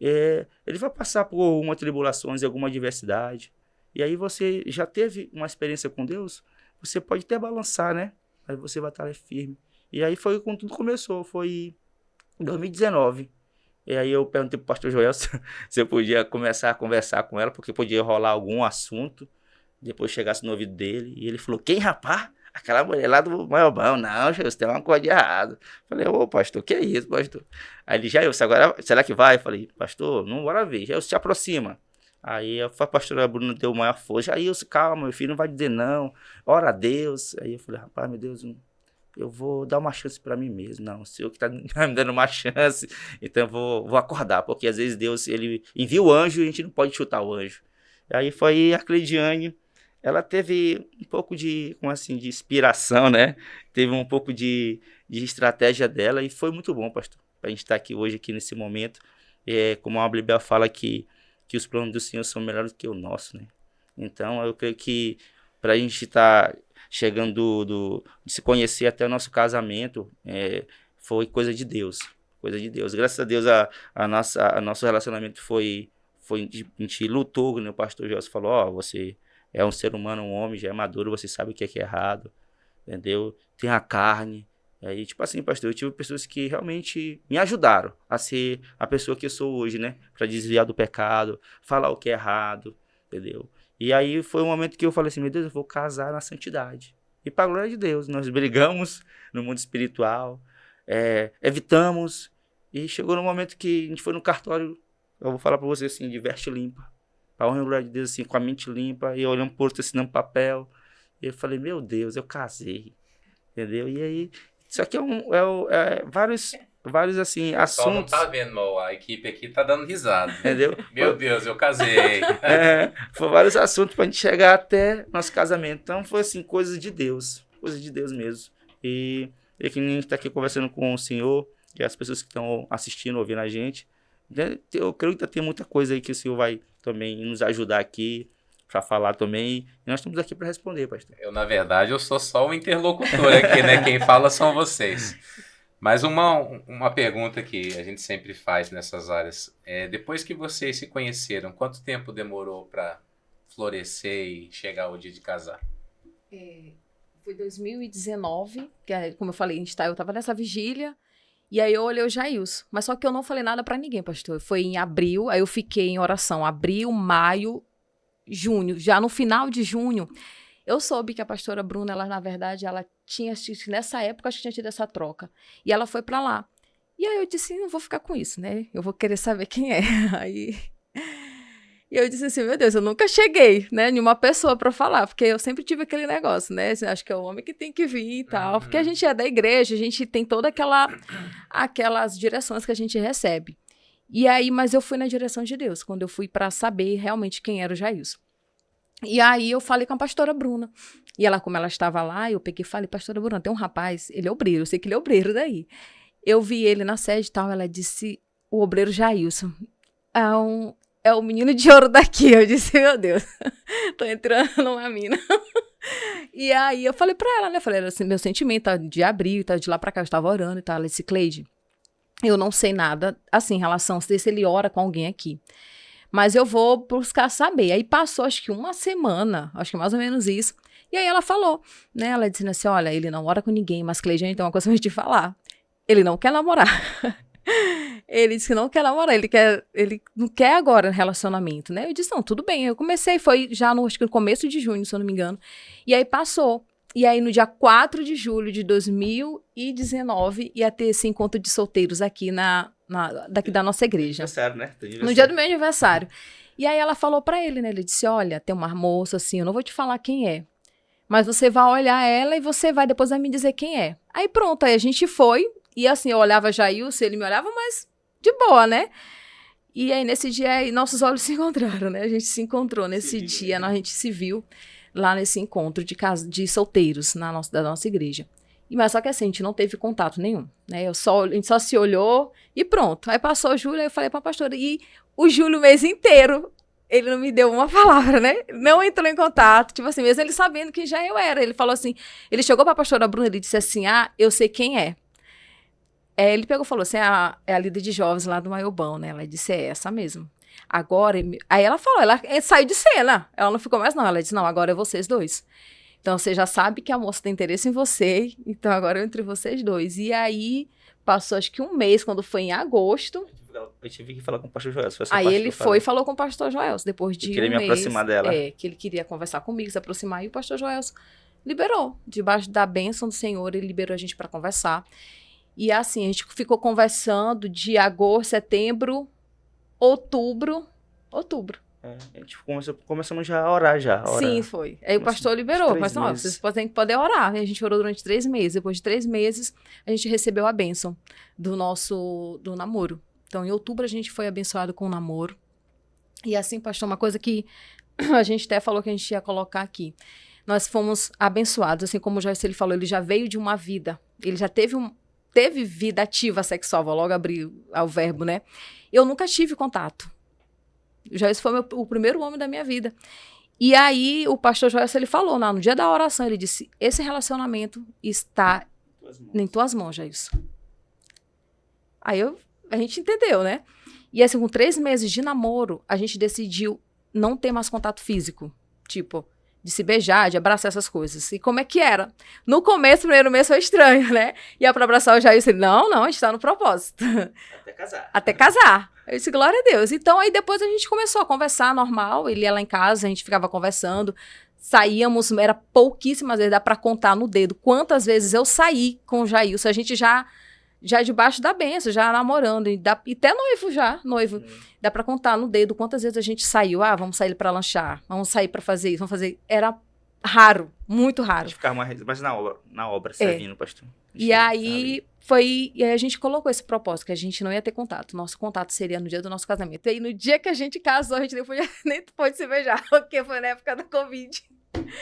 Ele vai passar por algumas tribulações, alguma adversidade. E aí você já teve uma experiência com Deus, você pode até balançar, né? Aí você vai estar firme. E aí foi quando tudo começou, foi em 2019. E aí eu perguntei pro pastor Joel se eu podia começar a conversar com ela, porque podia rolar algum assunto, depois chegasse no ouvido dele. E ele falou, quem, rapaz? Aquela mulher lá do Maiobão. Não, Jesus, tem uma coisa de errado. Falei, ô pastor, que é isso, pastor? Aí ele, Jair, agora, será que vai? Eu falei, pastor, não, bora ver. Jair, se aproxima. Aí a pastora Bruna deu maior força. Jair, calma, meu filho, não vai dizer não. Ora a Deus. Aí eu falei, rapaz, meu Deus, eu vou dar uma chance pra mim mesmo. Não, o Senhor que tá me dando uma chance, então eu vou acordar. Porque às vezes Deus, ele envia o anjo e a gente não pode chutar o anjo. Aí foi a Cleidiane. Ela teve um pouco de, como assim, de inspiração, né? Teve um pouco de estratégia dela e foi muito bom, pastor, para a gente estar aqui hoje, aqui nesse momento. Como a Bíblia fala que os planos do Senhor são melhores do que o nosso, né? Então, eu creio que para a gente estar chegando de se conhecer até o nosso casamento, foi coisa de Deus. Coisa de Deus. Graças a Deus, nosso relacionamento foi a gente lutou, né? O pastor José falou, você é um ser humano, um homem, já é maduro, você sabe o que é errado, entendeu? Tem a carne. Aí, tipo assim, pastor, eu tive pessoas que realmente me ajudaram a ser a pessoa que eu sou hoje, né? Pra desviar do pecado, falar o que é errado, entendeu? E aí foi um momento que eu falei assim, meu Deus, eu vou casar na santidade. E pra glória de Deus, nós brigamos no mundo espiritual, evitamos, e chegou no momento que a gente foi no cartório, eu vou falar pra você assim, de veste limpa. A honra e glória de Deus, assim, com a mente limpa, e olhando pro outro, assinando papel. E eu falei, meu Deus, eu casei. Entendeu? E aí, isso aqui vários assim, assuntos. Só não tá vendo, mal, a equipe aqui tá dando risada. Entendeu? Meu Deus, eu casei. Foi vários assuntos pra gente chegar até nosso casamento. Então, foi assim, coisas de Deus mesmo. E que a gente tá aqui conversando com o Senhor, e as pessoas que estão assistindo, ouvindo a gente. Eu creio que tem muita coisa aí que o Senhor vai também nos ajudar aqui para falar também. E nós estamos aqui para responder, pastor. Na verdade, eu sou só o interlocutor aqui, né? Quem fala são vocês. Mas uma pergunta que a gente sempre faz nessas áreas. Depois que vocês se conheceram, quanto tempo demorou para florescer e chegar ao dia de casar? Foi 2019, que como eu falei, eu estava nessa vigília. E aí eu olhei o Jailson, mas só que eu não falei nada pra ninguém, pastor. Foi em abril, aí eu fiquei em oração, abril, maio, junho. Já no final de junho, eu soube que a pastora Bruna, ela na verdade, ela tinha, nessa época, acho que tinha tido essa troca. E ela foi pra lá. E aí eu disse, não vou ficar com isso, né? Eu vou querer saber quem é. E eu disse assim, meu Deus, eu nunca cheguei, né, em uma pessoa pra falar, porque eu sempre tive aquele negócio, né, acho que é o homem que tem que vir e tal, porque a gente é da igreja, a gente tem toda aquelas direções que a gente recebe. E aí, mas eu fui na direção de Deus, quando eu fui pra saber realmente quem era o Jailson. E aí eu falei com a pastora Bruna, e ela, como ela estava lá, eu peguei e falei, pastora Bruna, tem um rapaz, ele é obreiro, eu sei que ele é obreiro daí. Eu vi ele na sede e tal, ela disse, o obreiro Jailson, é o menino de ouro daqui. Eu disse, meu Deus, tô entrando numa mina. E aí eu falei pra ela, né? Falei, assim, meu sentimento tá de abril, tá de lá pra cá, eu estava orando e tal. Ela disse, Cleide, eu não sei nada, assim, em relação a se ele ora com alguém aqui. Mas eu vou buscar saber. Aí passou, acho que uma semana, acho que mais ou menos isso. E aí ela falou, né? Ela disse assim, olha, ele não ora com ninguém, mas Cleide, tem uma coisa pra te falar. Ele não quer namorar. Ele disse que não quer namorar, ele não quer agora relacionamento, né? Eu disse, não, tudo bem. Eu comecei, foi já acho que no começo de junho, se eu não me engano. E aí passou. E aí, no dia 4 de julho de 2019, ia ter esse encontro de solteiros aqui daqui da nossa igreja. Aniversário, né? No dia do meu aniversário. E aí ela falou pra ele, né? Ele disse, olha, tem uma moça assim, eu não vou te falar quem é. Mas você vai olhar ela e você vai depois me dizer quem é. Aí pronto, aí a gente foi. E assim, eu olhava Jailson, ele me olhava, mas de boa, né? E aí nesse dia, aí, nossos olhos se encontraram, né? A gente se encontrou nesse dia, a gente se viu lá nesse encontro de solteiros da nossa igreja. Mas só que assim, a gente não teve contato nenhum, né? A gente só se olhou e pronto. Aí passou o Júlio, aí eu falei pra pastora, e o Júlio o mês inteiro, ele não me deu uma palavra, né? Não entrou em contato, tipo assim, mesmo ele sabendo que já eu era. Ele falou assim, ele chegou pra pastora Bruna e disse assim, eu sei quem é. Ele pegou e falou assim, é a líder de jovens lá do Maiobão, né? Ela disse, é essa mesmo. Agora, aí ela falou, ela saiu de cena. Ela não ficou mais não, ela disse, não, agora é vocês dois. Então, você já sabe que a moça tem interesse em você, então agora é entre vocês dois. E aí, passou acho que um mês, quando foi em agosto. Eu tive que falar com o pastor Joel. Aí ele foi e falou com o pastor Joel, depois de um mês. Queria me aproximar dela. Que ele queria conversar comigo, se aproximar, e o pastor Joel liberou. Debaixo da bênção do Senhor, ele liberou a gente para conversar. E assim, a gente ficou conversando de agosto, setembro, outubro. A gente começamos já a orar já. Sim, foi. Aí o pastor liberou. Mas não, vocês podem orar. E a gente orou durante 3 meses. Depois de 3 meses, a gente recebeu a bênção do namoro. Então, em outubro, a gente foi abençoado com o namoro. E assim, pastor, uma coisa que a gente até falou que a gente ia colocar aqui. Nós fomos abençoados. Assim como o Joyce ele falou, ele já veio de uma vida. Ele já teve vida ativa sexual. Vou logo abrir o verbo, né? Eu nunca tive contato. Joyce foi o primeiro homem da minha vida. E aí, o pastor Joyce, ele falou, no dia da oração, ele disse, esse relacionamento está em tuas mãos, Joyce. Aí a gente entendeu, né? E assim, com 3 meses de namoro, a gente decidiu não ter mais contato físico. Tipo, de se beijar, de abraçar essas coisas. E como é que era? No começo, primeiro mês foi estranho, né? Ia pra abraçar o Jair, não, a gente tá no propósito. Até casar. Eu disse, glória a Deus. Então, aí depois a gente começou a conversar normal. Ele ia lá em casa, a gente ficava conversando. Saíamos, era pouquíssimas vezes, dá pra contar no dedo quantas vezes eu saí com o Jailson. A gente já debaixo da bênção, já namorando. E até noivo. Dá pra contar no dedo quantas vezes a gente saiu. Vamos sair pra lanchar, vamos sair pra fazer isso, vamos fazer... Era raro, muito raro. A gente ficava mais na obra servindo, pastor. E aí a gente colocou esse propósito, que a gente não ia ter contato. Nosso contato seria no dia do nosso casamento. E aí, no dia que a gente casou, a gente nem pôde se beijar, porque foi na época da Covid.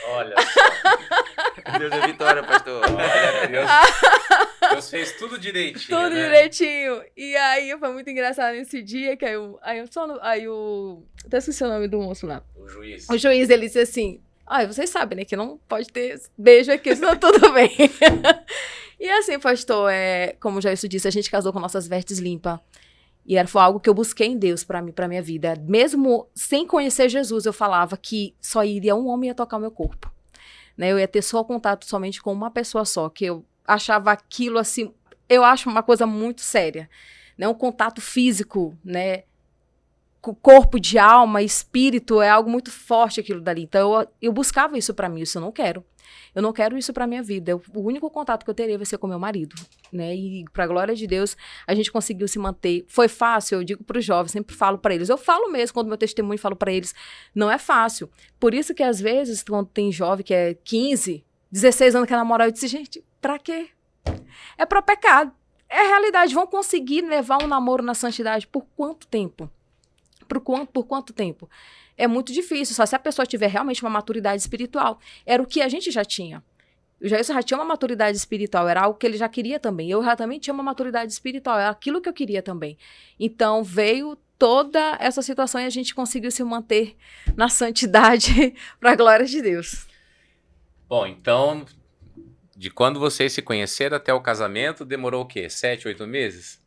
Olha só. Deus é vitória, pastor. Olha, Deus fez tudo direitinho, Tudo direitinho. E aí, foi muito engraçado nesse dia, que até esqueci o nome do moço lá. O juiz. O juiz, ele disse assim, vocês sabem, né, que não pode ter beijo aqui, senão tudo bem. E assim, pastor, como já isso disse, a gente casou com nossas vestes limpas. E foi algo que eu busquei em Deus pra minha vida. Mesmo sem conhecer Jesus, eu falava que só iria um homem a tocar o meu corpo. Né? Eu ia ter só contato somente com uma pessoa só, que eu achava aquilo assim, eu acho uma coisa muito séria. Né? Um contato físico, né? Corpo de alma, espírito, é algo muito forte aquilo dali. Então, eu buscava isso pra mim, isso eu não quero. Eu não quero isso pra minha vida. O único contato que eu teria vai ser com meu marido, né? E pra glória de Deus, a gente conseguiu se manter. Foi fácil, eu digo pros jovens, sempre falo pra eles. Eu falo mesmo, quando meu testemunho falo pra eles, não é fácil. Por isso que às vezes, quando tem jovem que é 15, 16 anos que é namorar, eu disse, gente, pra quê? É pra pecar. É a realidade. Vão conseguir levar um namoro na santidade por quanto tempo? Por quanto tempo? É muito difícil, só se a pessoa tiver realmente uma maturidade espiritual. Era o que a gente já tinha. O Jailson já tinha uma maturidade espiritual, era algo que ele já queria também. Eu já também tinha uma maturidade espiritual, era aquilo que eu queria também. Então, veio toda essa situação e a gente conseguiu se manter na santidade para a glória de Deus. Bom, então, de quando vocês se conheceram até o casamento, demorou o quê? 7, 8 meses?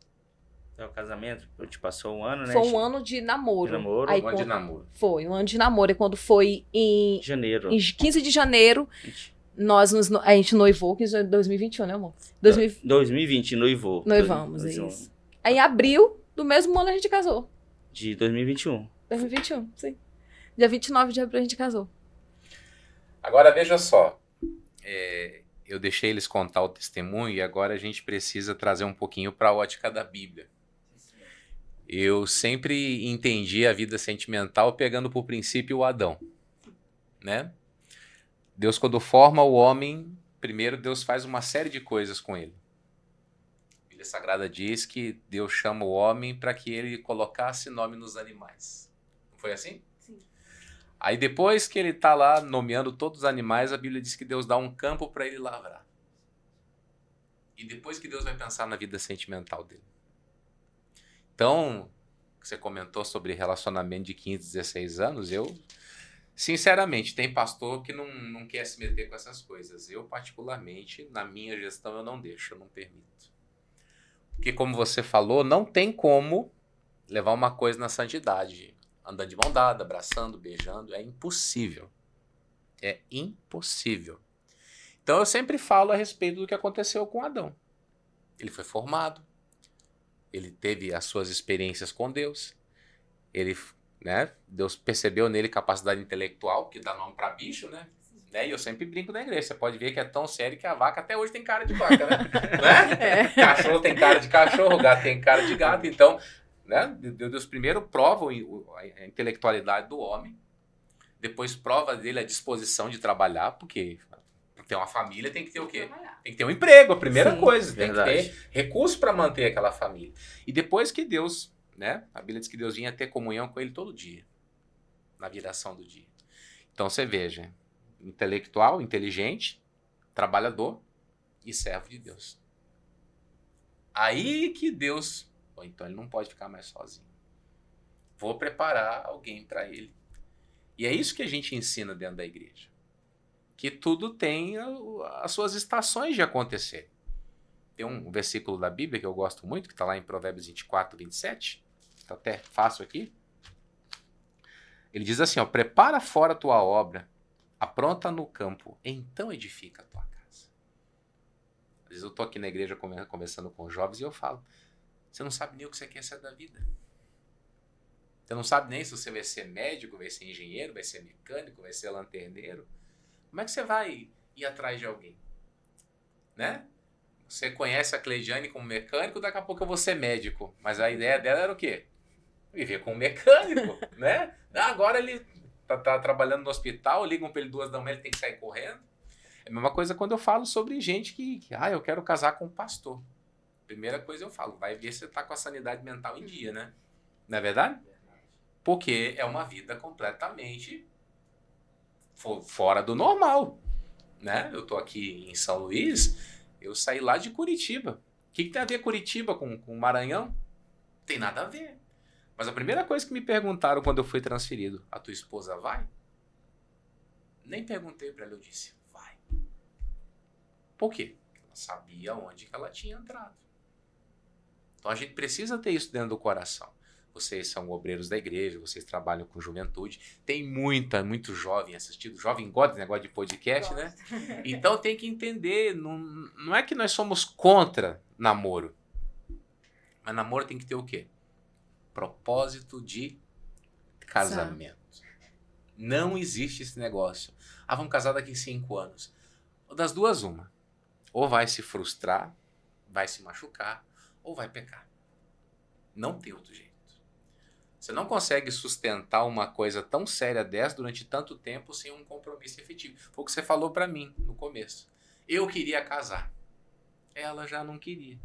O casamento, te passou um ano, né? Foi um ano de namoro. Aí, um ano de namoro. Foi, um ano de namoro. E quando foi em janeiro. Em 15 de janeiro, a gente noivou, que é 2021, né, amor? 2020, noivou. Noivamos, é isso. Aí em abril do mesmo ano a gente casou. De 2021. 2021, sim. Dia 29 de abril a gente casou. Agora, veja só. eu deixei eles contar o testemunho e agora a gente precisa trazer um pouquinho para a ótica da Bíblia. Eu sempre entendi a vida sentimental pegando por princípio o Adão, né? Deus, quando forma o homem, primeiro Deus faz uma série de coisas com ele. A Bíblia Sagrada diz que Deus chama o homem para que ele colocasse nome nos animais. Não foi assim? Sim. Aí depois que ele está lá nomeando todos os animais, a Bíblia diz que Deus dá um campo para ele lavrar. E depois que Deus vai pensar na vida sentimental dele. Então, você comentou sobre relacionamento de 15, 16 anos, sinceramente, tem pastor que não quer se meter com essas coisas. Eu, particularmente, na minha gestão, eu não deixo, eu não permito. Porque, como você falou, não tem como levar uma coisa na santidade. Andando de mão dada, abraçando, beijando, é impossível. É impossível. Então, eu sempre falo a respeito do que aconteceu com Adão. Ele foi formado, ele teve as suas experiências com Deus, Deus percebeu nele capacidade intelectual, que dá nome para bicho, né? E eu sempre brinco na igreja, você pode ver que é tão sério que a vaca até hoje tem cara de vaca, né? Cachorro tem cara de cachorro, gato tem cara de gato, então, né? Deus primeiro prova a intelectualidade do homem, depois prova dele a disposição de trabalhar, porque para ter uma família tem que ter o quê? Tem que ter um emprego, a primeira coisa. Verdade. Tem que ter recurso para manter aquela família. E depois que Deus, né? A Bíblia diz que Deus vinha ter comunhão com ele todo dia, na viração do dia. Então você veja, intelectual, inteligente, trabalhador e servo de Deus. Aí que Deus, então ele não pode ficar mais sozinho. Vou preparar alguém para ele. E é isso que a gente ensina dentro da igreja. Que tudo tem as suas estações de acontecer. Tem um versículo da Bíblia que eu gosto muito, que está lá em Provérbios 24, 27. Está até fácil aqui. Ele diz assim, prepara fora a tua obra, apronta no campo, então edifica a tua casa. Às vezes eu estou aqui na igreja conversando com jovens e eu falo, você não sabe nem o que você quer ser da vida. Você não sabe nem se você vai ser médico, vai ser engenheiro, vai ser mecânico, vai ser lanterneiro. Como é que você vai ir atrás de alguém? Né? Você conhece a Cleidiane como mecânico, daqui a pouco eu vou ser médico. Mas a ideia dela era o quê? Viver como mecânico, né? Agora ele tá trabalhando no hospital, ligam para ele 2 da manhã, ele tem que sair correndo. É a mesma coisa quando eu falo sobre gente que eu quero casar com um pastor. Primeira coisa eu falo, vai ver se você tá com a sanidade mental em dia, né? Não é verdade? Porque é uma vida completamente fora do normal, né? Eu tô aqui em São Luís, eu saí lá de Curitiba. O que tem a ver Curitiba com Maranhão? Não tem nada a ver. Mas a primeira coisa que me perguntaram quando eu fui transferido, a tua esposa vai? Nem perguntei para ela, eu disse, vai. Por quê? Ela sabia onde que ela tinha entrado. Então a gente precisa ter isso dentro do coração. Vocês são obreiros da igreja, vocês trabalham com juventude. Tem muito jovem assistindo. Jovem gosta desse negócio de podcast, né? Então tem que entender, não é que nós somos contra namoro. Mas namoro tem que ter o quê? Propósito de casamento. Não existe esse negócio. Vamos casar daqui 5 anos. Das duas, uma. Ou vai se frustrar, vai se machucar, ou vai pecar. Não tem outro jeito. Você não consegue sustentar uma coisa tão séria dessa durante tanto tempo sem um compromisso efetivo. Foi o que você falou para mim no começo. Eu queria casar. Ela já não queria.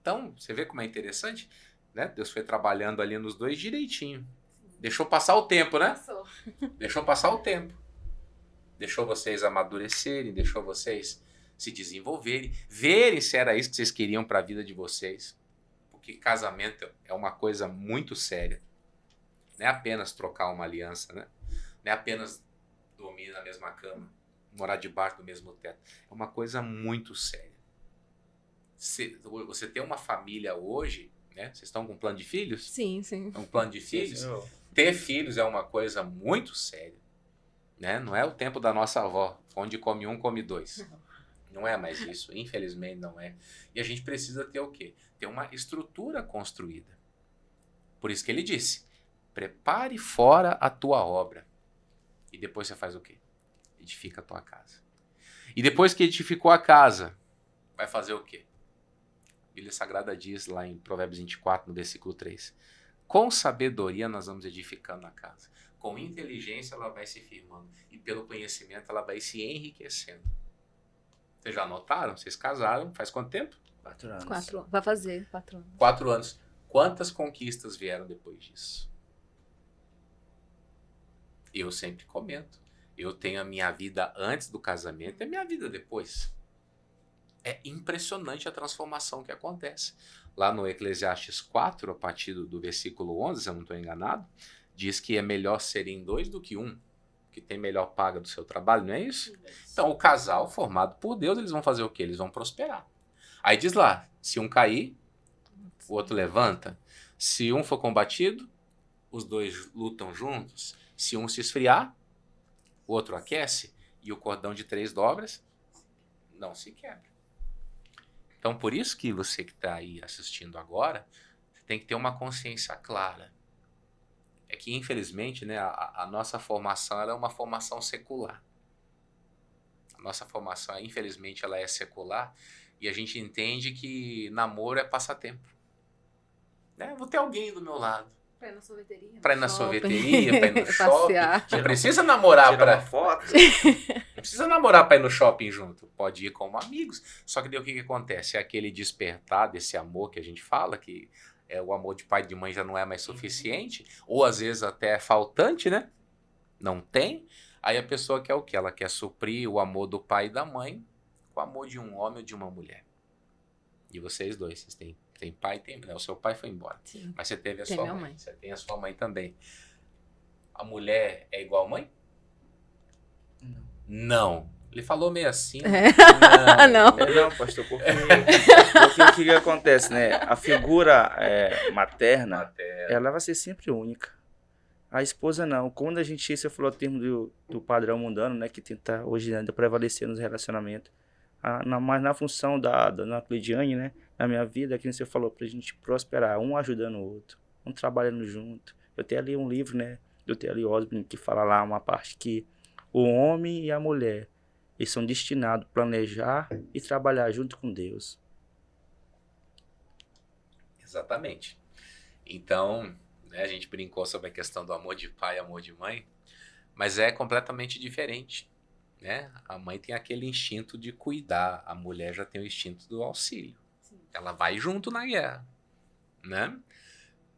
Então, você vê como é interessante? Né? Deus foi trabalhando ali nos dois direitinho. Deixou passar o tempo, né? Deixou passar o tempo. Deixou vocês amadurecerem, deixou vocês se desenvolverem, verem se era isso que vocês queriam para a vida de vocês. Porque casamento é uma coisa muito séria. Não é apenas trocar uma aliança, né? Não é apenas dormir na mesma cama, morar debaixo do mesmo teto. É uma coisa muito séria. Você tem uma família hoje, né? Vocês estão com plano de filhos? Sim, sim. Um plano de filhos? Sim, Ter filhos é uma coisa muito séria. Né? Não é o tempo da nossa avó, onde come um, come 2. Não é mais isso, infelizmente não é. E a gente precisa ter o quê? Ter uma estrutura construída. Por isso que ele disse, prepare fora a tua obra. E depois você faz o quê? Edifica a tua casa. E depois que edificou a casa, vai fazer o quê? A Bíblia Sagrada diz lá em Provérbios 24, no versículo 3. Com sabedoria nós vamos edificando a casa. Com inteligência ela vai se firmando. E pelo conhecimento ela vai se enriquecendo. Vocês já notaram? Vocês casaram faz quanto tempo? 4 anos. 4, vai fazer 4 anos. 4 anos. Quantas conquistas vieram depois disso? Eu sempre comento. Eu tenho a minha vida antes do casamento e a minha vida depois. É impressionante a transformação que acontece. Lá no Eclesiastes 4, a partir do versículo 11, se eu não estou enganado, diz que é melhor serem 2 do que 1, que tem melhor paga do seu trabalho, não é isso? Então, o casal formado por Deus, eles vão fazer o quê? Eles vão prosperar. Aí diz lá, se um cair, o outro levanta. Se um for combatido, os 2 lutam juntos. Se um se esfriar, o outro aquece. E o cordão de 3 dobras não se quebra. Então, por isso que você que está aí assistindo agora, tem que ter uma consciência clara. É que, infelizmente, né, a nossa formação ela é uma formação secular. A nossa formação, infelizmente, ela é secular e a gente entende que namoro é passatempo. Né? Vou ter alguém do meu lado. Pra ir na sorveteria. Pra ir na sorveteria, pra ir no shopping. Passear. Não precisa namorar Tirar pra... uma foto. Não precisa namorar pra ir no shopping junto. Pode ir como amigos. Só que daí o que acontece? É aquele despertar desse amor que a gente fala, que o amor de pai e de mãe já não é mais suficiente, ou às vezes até é faltante, né? Não tem. Aí a pessoa quer o quê? Ela quer suprir o amor do pai e da mãe com o amor de um homem ou de uma mulher. E vocês dois, vocês têm pai e tem... Não, o seu pai foi embora. Sim. Mas você teve a Tem sua minha mãe. mãe. Você tem a sua mãe também. A mulher é igual a mãe? Não. Ele falou meio assim. Né? Não. Não, pastor, porque o que acontece, né? A figura materna, ela vai ser sempre única. A esposa não. Quando a gente, você falou o termo do padrão mundano, né? Que tenta hoje ainda prevalecer nos relacionamentos. Mas na função da Cleidiane, né? Na minha vida, que você falou, pra gente prosperar, um ajudando o outro, um trabalhando junto. Eu tenho ali um livro, né? Do T.L. Osborne, que fala lá uma parte que o homem e a mulher, eles são destinados a planejar e trabalhar junto com Deus. Exatamente. Então, né, a gente brincou sobre a questão do amor de pai e amor de mãe, mas é completamente diferente. Né? A mãe tem aquele instinto de cuidar, a mulher já tem o instinto do auxílio. Sim. Ela vai junto na guerra. Né?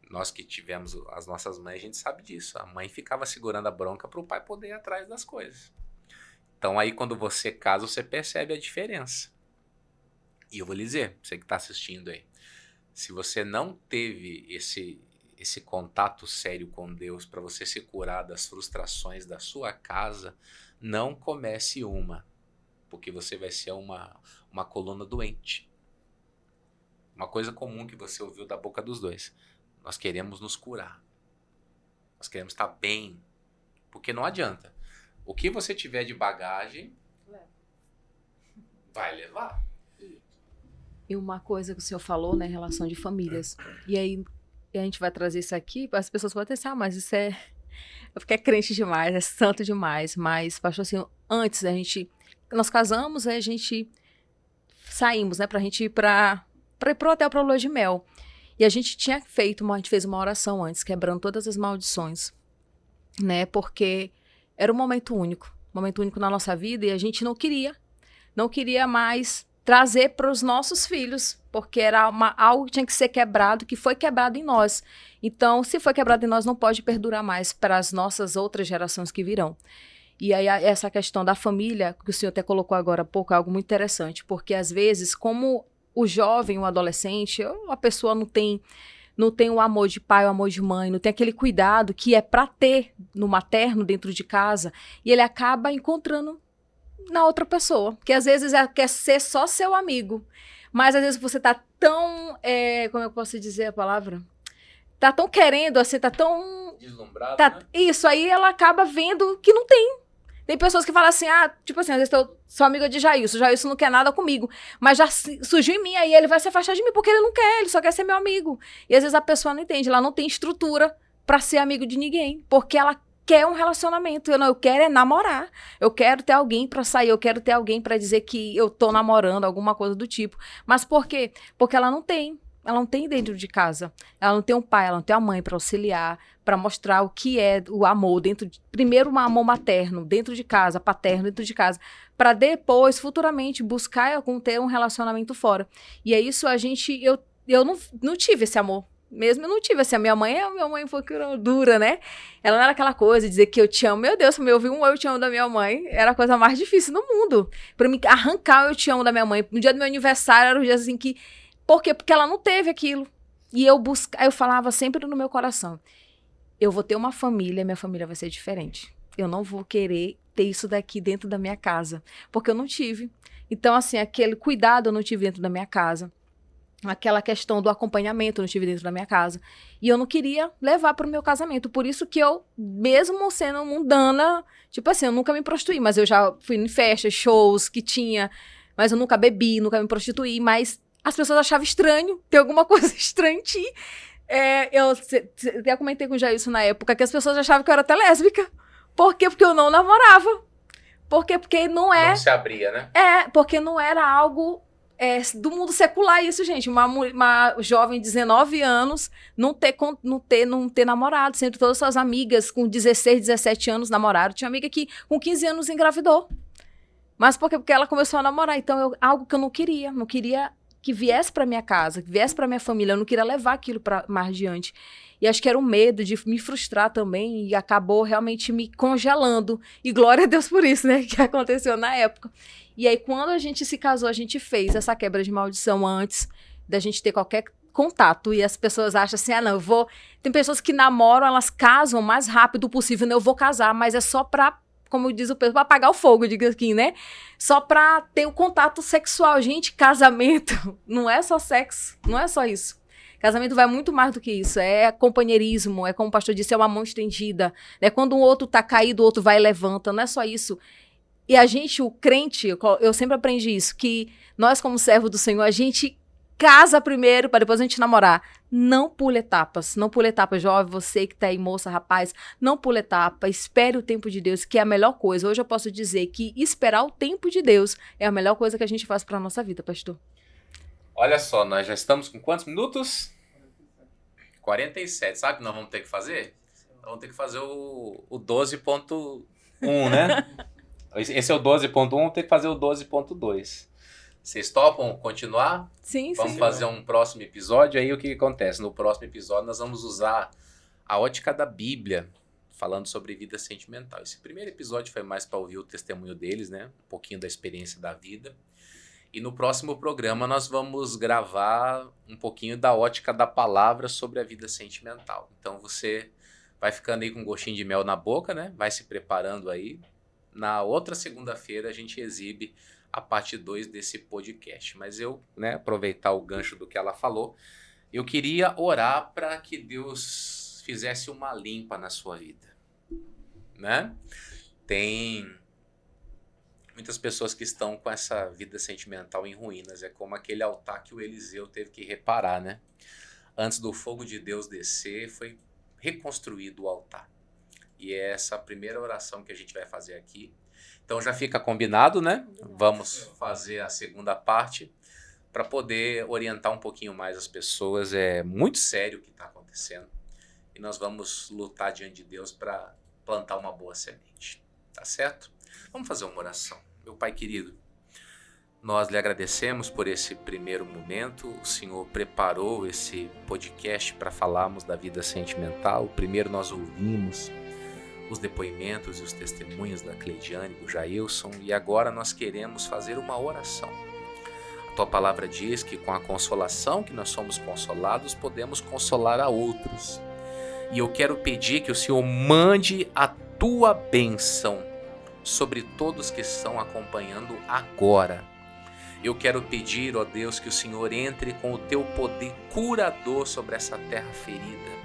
Nós que tivemos as nossas mães, a gente sabe disso. A mãe ficava segurando a bronca para o pai poder ir atrás das coisas. Então aí quando você casa, você percebe a diferença. E eu vou lhe dizer, você que está assistindo aí, se você não teve esse contato sério com Deus para você se curar das frustrações da sua casa, não comece uma, porque você vai ser uma coluna doente. Uma coisa comum que você ouviu da boca dos dois. Nós queremos nos curar. Nós queremos estar bem. Porque não adianta. O que você tiver de bagagem, vai levar. E uma coisa que o senhor falou, né, em relação de famílias. E aí, a gente vai trazer isso aqui, as pessoas podem pensar, mas isso é... Porque é crente demais, é santo demais. Mas, pastor, assim, antes nós casamos, aí a gente saímos, né, pra gente ir pra ir pro hotel pra lua de mel. E a gente a gente fez uma oração antes, quebrando todas as maldições, né, porque era um momento único na nossa vida, e a gente não queria mais trazer para os nossos filhos, porque era algo que tinha que ser quebrado, que foi quebrado em nós. Então, se foi quebrado em nós, não pode perdurar mais para as nossas outras gerações que virão. E aí, essa questão da família, que o senhor até colocou agora há pouco, é algo muito interessante, porque às vezes, como o jovem, o adolescente, a pessoa não tem o amor de pai, o amor de mãe, não tem aquele cuidado que é para ter no materno dentro de casa, e ele acaba encontrando na outra pessoa, que às vezes quer ser só seu amigo, mas às vezes você tá tão, como eu posso dizer a palavra? Tá tão querendo, assim, tá tão... Deslumbrado, né? Isso, aí ela acaba vendo que não tem. Tem pessoas que falam assim, tipo assim, às vezes eu sou amiga de Jailson não quer nada comigo, mas já surgiu em mim, aí ele vai se afastar de mim porque ele não quer, ele só quer ser meu amigo. E às vezes a pessoa não entende, ela não tem estrutura pra ser amigo de ninguém, porque ela quer um relacionamento, eu quero é namorar, eu quero ter alguém pra sair, eu quero ter alguém pra dizer que eu tô namorando, alguma coisa do tipo. Mas por quê? Porque ela não tem dentro de casa, ela não tem um pai, ela não tem uma mãe pra auxiliar, pra mostrar o que é o amor primeiro um amor materno dentro de casa, paterno dentro de casa, pra depois, futuramente, buscar ter um relacionamento fora. E é isso, eu não tive esse amor. Mesmo eu não tive, assim, a minha mãe foi dura, né? Ela não era aquela coisa, dizer que eu te amo. Meu Deus, pra eu ouvir eu te amo da minha mãe, era a coisa mais difícil do mundo. Pra mim, arrancar o eu te amo da minha mãe. No dia do meu aniversário, era o dia assim que... Por quê? Porque ela não teve aquilo. E eu falava sempre no meu coração, eu vou ter uma família, minha família vai ser diferente. Eu não vou querer ter isso daqui dentro da minha casa, porque eu não tive. Então, assim, aquele cuidado eu não tive dentro da minha casa. Aquela questão do acompanhamento eu não tive dentro da minha casa. E eu não queria levar para o meu casamento. Por isso que eu, mesmo sendo mundana, tipo assim, eu nunca me prostituí, mas eu já fui em festas, shows que tinha, mas eu nunca bebi, nunca me prostituí, mas as pessoas achavam estranho, ter alguma coisa estranha em ti. Eu até comentei com o Jailson na época que as pessoas achavam que eu era até lésbica. Por quê? Porque eu não namorava. Por quê? Porque não Não se abria, né? Porque não era algo do mundo secular isso, gente. Uma jovem de 19 anos não ter namorado, sendo todas suas amigas com 16, 17 anos namoraram. Tinha amiga que com 15 anos engravidou. Mas por quê? Porque ela começou a namorar. Então, algo que eu não queria que viesse para minha casa, que viesse para minha família, eu não queria levar aquilo para mais adiante. E acho que era um medo de me frustrar também, e acabou realmente me congelando. E glória a Deus por isso, né, que aconteceu na época. E aí, quando a gente se casou, a gente fez essa quebra de maldição antes da gente ter qualquer contato. E as pessoas acham assim, não, eu vou... Tem pessoas que namoram, elas casam o mais rápido possível, eu vou casar, mas é só pra, como diz o pessoal, pra apagar o fogo, diga aqui, né? Só pra ter o contato sexual. Gente, casamento não é só sexo, não é só isso. Casamento vai muito mais do que isso. É companheirismo, é como o pastor disse, é uma mão estendida. Né? Quando um outro tá caído, o outro vai e levanta. Não é só isso. E a gente, o crente, eu sempre aprendi isso, que nós como servo do Senhor, a gente casa primeiro para depois a gente namorar. Não pule etapas. Não pule etapas, jovem, você que tá aí, moça, rapaz. Não pule etapa. Espere o tempo de Deus, que é a melhor coisa. Hoje eu posso dizer que esperar o tempo de Deus é a melhor coisa que a gente faz para nossa vida, pastor. Olha só, nós já estamos com quantos minutos? 47. Sabe o que nós vamos ter que fazer? Nós vamos ter que fazer o 12.1, né? Esse é o 12.1, vamos ter que fazer o 12.2. Vocês topam continuar? Sim, Vamos sim. fazer um próximo episódio. Aí o que acontece? No próximo episódio nós vamos usar a ótica da Bíblia, falando sobre vida sentimental. Esse primeiro episódio foi mais para ouvir o testemunho deles, né? Um pouquinho da experiência da vida. E no próximo programa nós vamos gravar um pouquinho da ótica da palavra sobre a vida sentimental. Então você vai ficando aí com um gostinho de mel na boca, né? Vai se preparando aí. Na outra segunda-feira a gente exibe a parte 2 desse podcast. Mas eu, né, aproveitar o gancho do que ela falou, eu queria orar para que Deus fizesse uma limpa na sua vida, né? Tem muitas pessoas que estão com essa vida sentimental em ruínas. É como aquele altar que o Eliseu teve que reparar, né? Antes do fogo de Deus descer, foi reconstruído o altar. E é essa a primeira oração que a gente vai fazer aqui. Então já fica combinado, né? Vamos fazer a segunda parte para poder orientar um pouquinho mais as pessoas. É muito sério o que está acontecendo. E nós vamos lutar diante de Deus para plantar uma boa semente. Tá certo? Vamos fazer uma oração. Meu Pai querido, nós lhe agradecemos por esse primeiro momento. O Senhor preparou esse podcast para falarmos da vida sentimental. Primeiro nós ouvimos os depoimentos e os testemunhos da Cleidiane, do Jailson, e agora nós queremos fazer uma oração. A tua palavra diz que com a consolação que nós somos consolados, podemos consolar a outros. E eu quero pedir que o Senhor mande a tua bênção sobre todos que estão acompanhando agora. Eu quero pedir, ó Deus, que o Senhor entre com o teu poder curador sobre essa terra ferida.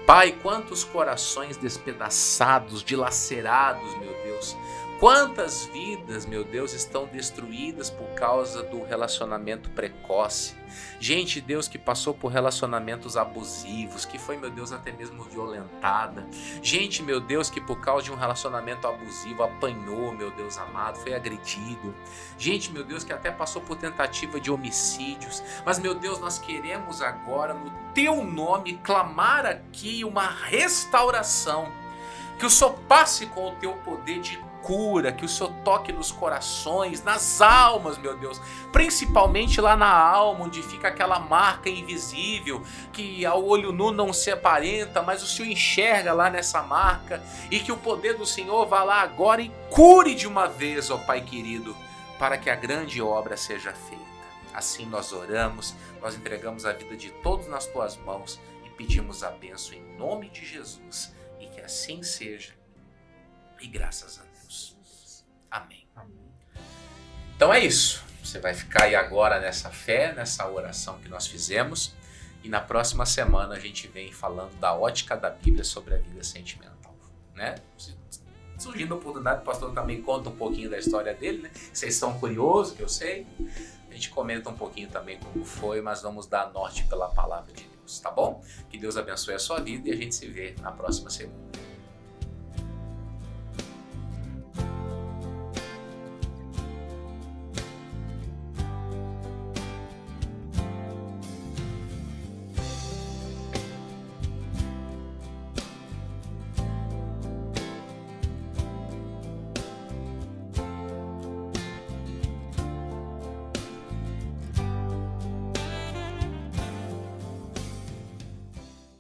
Pai, quantos corações despedaçados, dilacerados, meu Deus, Quantas vidas, meu Deus, estão destruídas por causa do relacionamento precoce? Gente, Deus, que passou por relacionamentos abusivos, que foi, meu Deus, até mesmo violentada. Gente, meu Deus, que por causa de um relacionamento abusivo apanhou, meu Deus amado, foi agredido. Gente, meu Deus, que até passou por tentativa de homicídios. Mas, meu Deus, nós queremos agora, no teu nome, clamar aqui uma restauração. Que o Senhor passe com o teu poder de cura, que o Senhor toque nos corações, nas almas, meu Deus, principalmente lá na alma, onde fica aquela marca invisível, que ao olho nu não se aparenta, mas o Senhor enxerga lá nessa marca, e que o poder do Senhor vá lá agora e cure de uma vez, ó Pai querido, para que a grande obra seja feita. Assim nós oramos, nós entregamos a vida de todos nas tuas mãos e pedimos a bênção em nome de Jesus, e que assim seja, e graças a Deus. Amém. Então é isso. Você vai ficar aí agora nessa fé, nessa oração que nós fizemos. E na próxima semana a gente vem falando da ótica da Bíblia sobre a vida sentimental, né? Surgindo a oportunidade, o pastor também conta um pouquinho da história dele, né? Vocês estão curiosos, que eu sei. A gente comenta um pouquinho também como foi, mas vamos dar norte pela palavra de Deus, tá bom? Que Deus abençoe a sua vida e a gente se vê na próxima semana.